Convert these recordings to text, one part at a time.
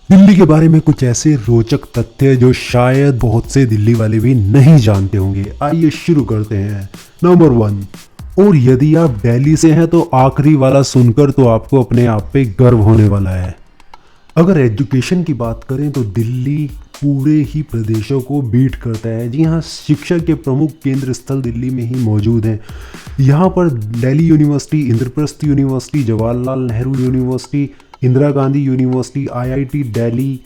दिल्ली के बारे में कुछ ऐसे रोचक तथ्य जो शायद बहुत से दिल्ली वाले भी नहीं जानते होंगे। आइए शुरू करते हैं। नंबर 1। और यदि आप दिल्ली से हैं तो आखिरी वाला सुनकर तो आपको अपने आप पे गर्व होने वाला है। अगर एजुकेशन की बात करें तो दिल्ली पूरे ही प्रदेशों को बीट करता है। जी हाँ, शिक्षा के प्रमुख केंद्र स्थल दिल्ली में ही मौजूद हैं। यहाँ पर Delhi university, Indraprastha university, Jawaharlal Nehru university, Indira Gandhi university, IIT Delhi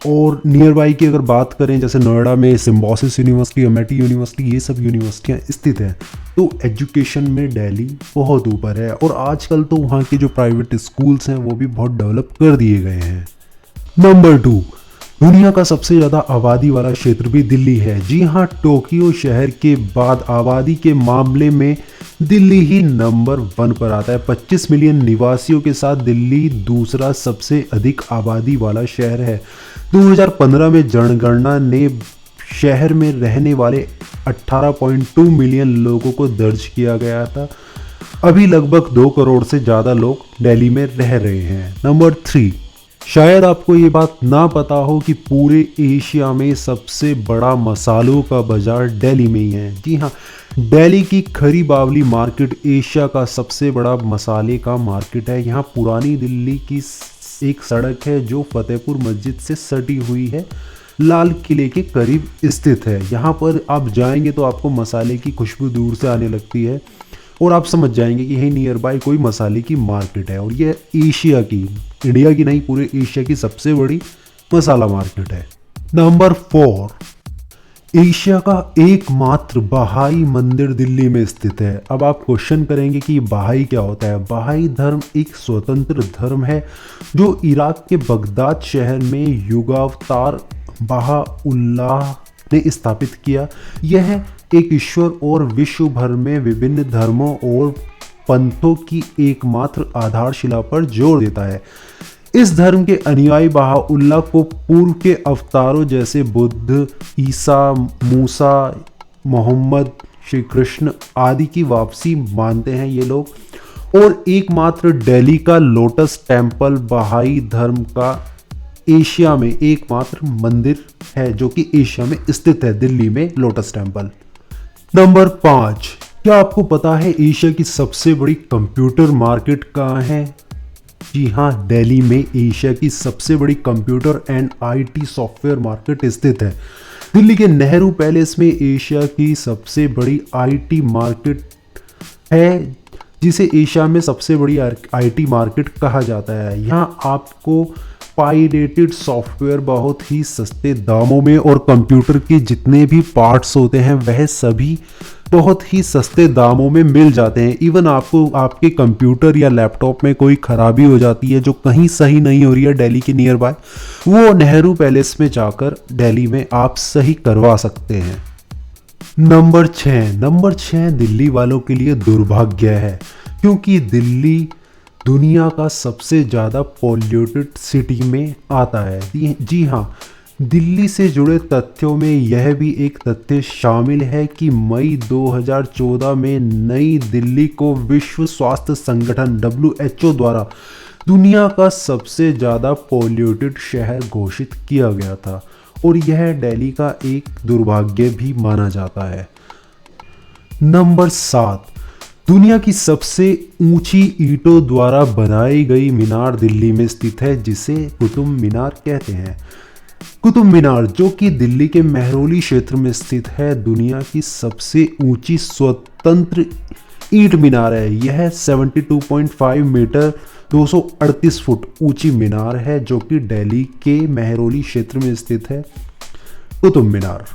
और नियर बाई की अगर बात करें जैसे नोएडा में सिम्बायोसिस यूनिवर्सिटी, अमेठी यूनिवर्सिटी, ये सब यूनिवर्सिटियाँ स्थित हैं। तो एजुकेशन में दिल्ली बहुत ऊपर है और आजकल तो वहाँ के जो प्राइवेट स्कूल्स हैं वो भी बहुत डेवलप कर दिए गए हैं। नंबर 2। दुनिया का सबसे ज़्यादा आबादी वाला क्षेत्र भी दिल्ली है। जी हाँ, टोक्यो शहर के बाद आबादी के मामले में दिल्ली ही नंबर 1 पर आता है। 25 मिलियन निवासियों के साथ दिल्ली दूसरा सबसे अधिक आबादी वाला शहर है। 2015 में जनगणना ने शहर में रहने वाले 18.2 मिलियन लोगों को दर्ज किया गया था। अभी लगभग 2 करोड़ से ज़्यादा लोग दिल्ली में रह रहे हैं। नंबर 3। शायद आपको ये बात ना पता हो कि पूरे एशिया में सबसे बड़ा मसालों का बाजार दिल्ली में ही है। जी हाँ, दिल्ली की खरी बावली मार्केट एशिया का सबसे बड़ा मसाले का मार्केट है। यहाँ पुरानी दिल्ली की एक सड़क है जो फतेहपुर मस्जिद से सटी हुई है, लाल किले के करीब स्थित है। यहाँ पर आप जाएंगे तो आपको मसाले की खुशबू दूर से आने लगती है और आप समझ जाएंगे कि यही नियर बाय कोई मसाले की मार्केट है और ये एशिया की, इंडिया की नहीं, पूरे एशिया की सबसे बड़ी मसाला मार्केट है। नंबर 4। एशिया का एकमात्र बहाई मंदिर दिल्ली में स्थित है। अब आप क्वेश्चन करेंगे कि बहाई क्या होता है। बहाई धर्म एक स्वतंत्र धर्म है जो इराक के बगदाद शहर में युगावतार बहाउल्लाह ने स्थापित किया। यह एक ईश्वर और विश्व भर में विभिन्न धर्मों और पंथों की एकमात्र आधारशिला पर जोर देता है। इस धर्म के अनुयायी बहाउल्लाह को पूर्व के अवतारों जैसे बुद्ध, ईसा, मूसा, मोहम्मद, श्री कृष्ण आदि की वापसी मानते हैं ये लोग। और एकमात्र दिल्ली का लोटस टेम्पल बहाई धर्म का एशिया में एकमात्र मंदिर है जो कि एशिया में स्थित है, दिल्ली में लोटस टेम्पल। नंबर 5। क्या आपको पता है एशिया की सबसे बड़ी कंप्यूटर मार्केट कहाँ है? जी हाँ, दिल्ली में एशिया की सबसे बड़ी computer and IT software market स्थित है। दिल्ली के नेहरू पैलेस में एशिया की सबसे बड़ी आईटी मार्केट है जिसे एशिया में सबसे बड़ी आईटी मार्केट कहा जाता है। यहाँ आपको पायरेटेड सॉफ्टवेयर बहुत ही सस्ते दामों में और कंप्यूटर के जितने भी पार्ट्स होते हैं वह सभी बहुत ही सस्ते दामों में मिल जाते हैं। इवन आपको आपके कंप्यूटर या लैपटॉप में कोई खराबी हो जाती है जो कहीं सही नहीं हो रही है दिल्ली के नियर बाय, वो नेहरू पैलेस में जाकर दिल्ली में आप सही करवा सकते हैं। नंबर 6 दिल्ली वालों के लिए दुर्भाग्य है क्योंकि दिल्ली दुनिया का सबसे ज़्यादा पॉल्यूटेड सिटी में आता है। जी हाँ, दिल्ली से जुड़े तथ्यों में यह भी एक तथ्य शामिल है कि मई 2014 में नई दिल्ली को विश्व स्वास्थ्य संगठन WHO द्वारा दुनिया का सबसे ज़्यादा पॉल्यूटेड शहर घोषित किया गया था और यह दिल्ली का एक दुर्भाग्य भी माना जाता है। नंबर 7। दुनिया की सबसे ऊंची ईंटों द्वारा बनाई गई मीनार दिल्ली में स्थित है जिसे कुतुब मीनार कहते हैं। कुतुब मीनार जो कि दिल्ली के मेहरौली क्षेत्र में स्थित है, दुनिया की सबसे ऊंची स्वतंत्र ईंट मीनार है। यह 72.5 मीटर 238 फुट ऊंची मीनार है जो कि दिल्ली के मेहरौली क्षेत्र में स्थित है, कुतुब मीनार।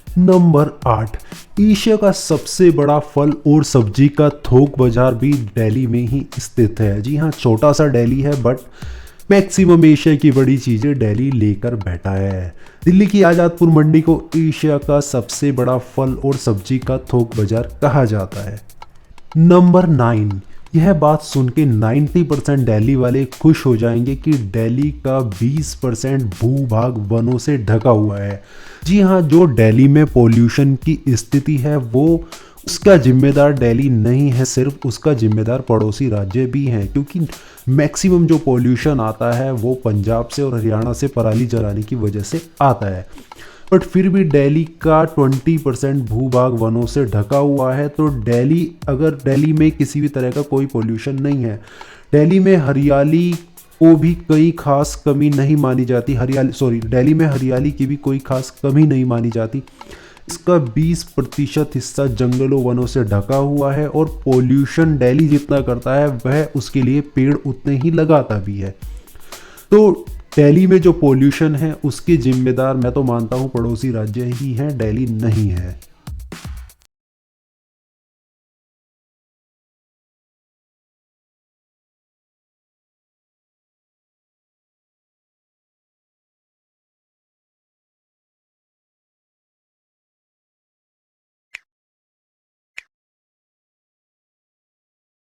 नंबर 8। एशिया का सबसे बड़ा फल और सब्जी का थोक बाजार भी दिल्ली में ही स्थित है। जी हाँ, छोटा सा दिल्ली है बट मैक्सिमम एशिया की बड़ी चीज़ें दिल्ली लेकर बैठा है। दिल्ली की आज़ादपुर मंडी को एशिया का सबसे बड़ा फल और सब्जी का थोक बाजार कहा जाता है। नंबर 9। यह बात सुन के 90% दिल्ली वाले खुश हो जाएंगे कि दिल्ली का 20% भूभाग वनों से ढका हुआ है। जी हाँ, जो दिल्ली में पोल्यूशन की स्थिति है वो उसका जिम्मेदार दिल्ली नहीं है सिर्फ, उसका जिम्मेदार पड़ोसी राज्य भी हैं, क्योंकि मैक्सिमम जो पोल्यूशन आता है वो पंजाब से और हरियाणा से पराली जलाने की वजह से आता है। बट फिर भी दिल्ली का 20% भूभाग वनों से ढका हुआ है। तो दिल्ली में किसी भी तरह का कोई पोल्यूशन नहीं है। दिल्ली में हरियाली को भी कोई खास कमी नहीं मानी जाती, दिल्ली में हरियाली की भी कोई खास कमी नहीं मानी जाती। इसका 20% हिस्सा जंगलों वनों से ढका हुआ है और पोल्यूशन दिल्ली जितना करता है वह उसके लिए पेड़ उतने ही लगाता भी है। तो दिल्ली में जो पोल्यूशन है उसके जिम्मेदार मैं तो मानता हूँ पड़ोसी राज्य ही हैं, दिल्ली नहीं है।